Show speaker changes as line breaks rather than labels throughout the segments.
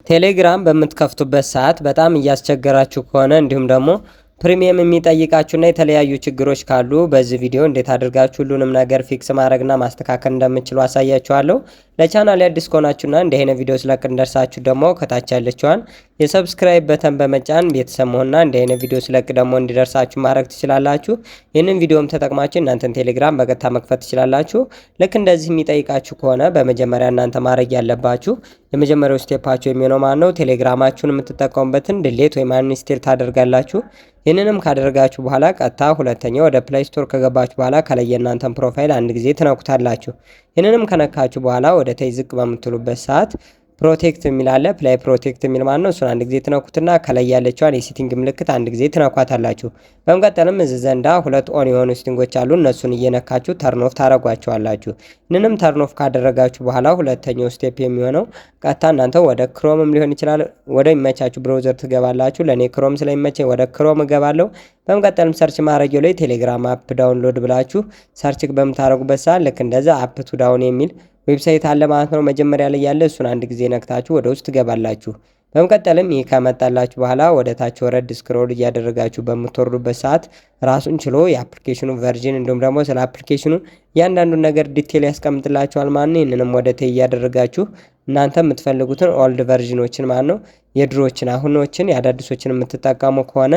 ቴሌግራም በምትከፍቱበት ሰዓት በጣም እያስቸገራችሁ ከሆነ እንዲሁም ደግሞ ፕሪሚየም የሚጠይቃችሁና የተለያዩ ችግሮች ካሉ በዚህ ቪዲዮ እንዴት አድርጋችሁ ሁሉንም ነገር ፊክስ ማድረግና ማስተካከል እንደምትችሉ አሳያችኋለሁ። ለቻናል አዲስ ከሆናችሁና እንዲህ አይነት ቪዲዮ ስለቅ እንደርሳችሁ ደግሞ ከታች ያለችዋን የሰብስክራይብ በተን በመጫን ቤተሰብ መሆንና እንዲህ አይነት ቪዲዮ ስለቅ ደግሞ እንዲደርሳችሁ ማድረግ ትችላላችሁ። ይህንን ቪዲዮም ተጠቅማችሁ እናንተን ቴሌግራም በቀጥታ መክፈት ትችላላችሁ። ልክ እንደዚህ የሚጠይቃችሁ ከሆነ በመጀመሪያ እናንተ ማድረግ ያለባችሁ የመጀመሪያው ስቴፓችሁ የሚሆነው ማለት ነው ቴሌግራማችሁን የምትጠቀሙበትን ድሌት ወይም አንስቴል ታደርጋላችሁ። ይህንንም ካደረጋችሁ በኋላ ቀጥታ ሁለተኛው ወደ ፕሌይ ስቶር ከገባችሁ በኋላ ከላይ የእናንተን ፕሮፋይል አንድ ጊዜ ትነኩታላችሁ። ይህንንም ከነካችሁ በኋላ ወደ ተይ ዝቅ በምትሉበት ሰዓት ፕሮቴክት የሚል አለ። ፕላይ ፕሮቴክት የሚል ማለት ነው። እሱን አንድ ጊዜ ትነኩትና ከላይ ያለችዋን የሴቲንግ ምልክት አንድ ጊዜ ትነኳታላችሁ። በመቀጠልም እዚህ ዘንዳ ሁለት ኦን የሆኑ ሴቲንጎች አሉ። እነሱን እየነካችሁ ተርኖፍ ታደርጓቸዋላችሁ። ይህንንም ተርኖፍ ካደረጋችሁ በኋላ ሁለተኛው ስቴፕ የሚሆነው ቀጥታ እናንተ ወደ ክሮምም ሊሆን ይችላል ወደ የሚመቻችሁ ብራውዘር ትገባላችሁ። ለእኔ ክሮም ስለሚመቸኝ ወደ ክሮም እገባለሁ። በመቀጠልም ሰርች ማድረጊያው ላይ ቴሌግራም አፕ ዳውንሎድ ብላችሁ ሰርች በምታደርጉበት ሰዓት ልክ እንደዛ አፕ ቱ ዳውን የሚል ዌብሳይት አለ ማለት ነው። መጀመሪያ ላይ ያለ እሱን አንድ ጊዜ ነክታችሁ ወደ ውስጥ ትገባላችሁ። በመቀጠልም ይህ ከመጣላችሁ በኋላ ወደ ታች ወረድ ስክሮል እያደረጋችሁ በምትወርዱበት ሰዓት ራሱን ችሎ የአፕሊኬሽኑ ቨርዥን እንዲሁም ደግሞ ስለ አፕሊኬሽኑ እያንዳንዱን ነገር ዲቴል ያስቀምጥላችኋል ማለት ነው። ይህንንም ወደ ቴ እያደረጋችሁ እናንተ የምትፈልጉትን ኦልድ ቨርዥኖችን ማለት ነው የድሮችን አሁኖችን የአዳዲሶችን የምትጠቀሙ ከሆነ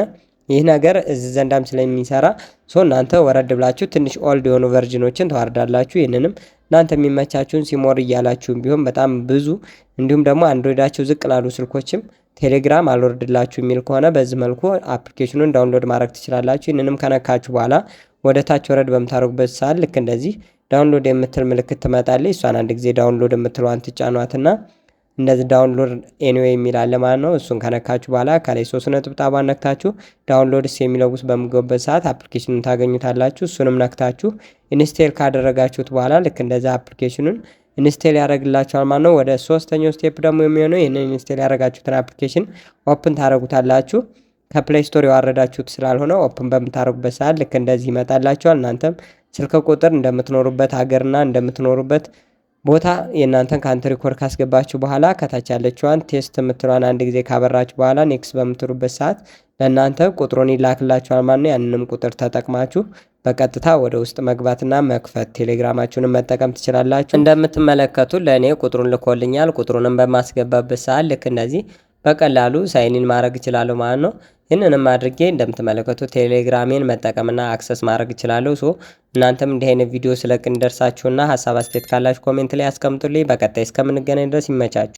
ይህ ነገር እዚህ ዘንዳም ስለሚሰራ እናንተ ወረድ ብላችሁ ትንሽ ኦልድ የሆኑ ቨርዥኖችን ተዋርዳላችሁ። ይህንንም እናንተ የሚመቻችሁን ሲሞር እያላችሁም ቢሆን በጣም ብዙ እንዲሁም ደግሞ አንድሮይዳችሁ ዝቅ ላሉ ስልኮችም ቴሌግራም አልወርድላችሁ የሚል ከሆነ በዚህ መልኩ አፕሊኬሽኑን ዳውንሎድ ማድረግ ትችላላችሁ። ይህንንም ከነካችሁ በኋላ ወደ ታች ወረድ በምታደርጉበት ሰዓት ልክ እንደዚህ ዳውንሎድ የምትል ምልክት ትመጣለች። እሷን አንድ ጊዜ ዳውንሎድ የምትለዋን ትጫኗትና እንደዚህ ዳውንሎድ ኤኒዌይ የሚል አለ ማለት ነው። እሱን ከነካችሁ በኋላ ከላይ 3 ነጥብጣቧን ነክታችሁ ዳውንሎድስ የሚለው ውስጥ በምገቡበት ሰዓት አፕሊኬሽኑን ታገኙታላችሁ። እሱንም ነክታችሁ ኢንስቴል ካደረጋችሁት በኋላ ልክ እንደዛ አፕሊኬሽኑን ኢንስቴል ያደርግላችኋል ማለት ነው። ወደ ሶስተኛው ስቴፕ ደግሞ የሚሆነው ይህንን ኢንስቴል ያደረጋችሁትን አፕሊኬሽን ኦፕን ታደርጉታላችሁ። ከፕሌይ ስቶር የዋረዳችሁት ስላልሆነ ኦፕን በምታደርጉበት ሰዓት ልክ እንደዚህ ይመጣላችኋል። እናንተም ስልክ ቁጥር እንደምትኖሩበት ሀገርና እንደምትኖሩበት ቦታ የእናንተን ካንትሪ ኮድ ካስገባችሁ በኋላ ከታች ያለችዋን ቴስት የምትሏን አንድ ጊዜ ካበራችሁ በኋላ ኔክስት በምትሉበት ሰዓት ለእናንተ ቁጥሩን ይላክላችኋል ማለት ነው። ያንንም ቁጥር ተጠቅማችሁ በቀጥታ ወደ ውስጥ መግባትና መክፈት ቴሌግራማችሁንም መጠቀም ትችላላችሁ። እንደምትመለከቱ ለእኔ ቁጥሩን ልኮልኛል። ቁጥሩንም በማስገባበት ሰዓት ልክ እንደዚህ በቀላሉ ሳይኒን ማድረግ እችላለሁ ማለት ነው። ይህንንም አድርጌ እንደምትመለከቱ ቴሌግራሜን መጠቀምና አክሰስ ማድረግ እችላለሁ። እናንተም እንዲህ አይነት ቪዲዮ ስለቅ እንደርሳችሁና ሀሳብ አስተያየት ካላችሁ ኮሜንት ላይ አስቀምጡልኝ። በቀጣይ እስከምንገናኝ ድረስ ይመቻችሁ።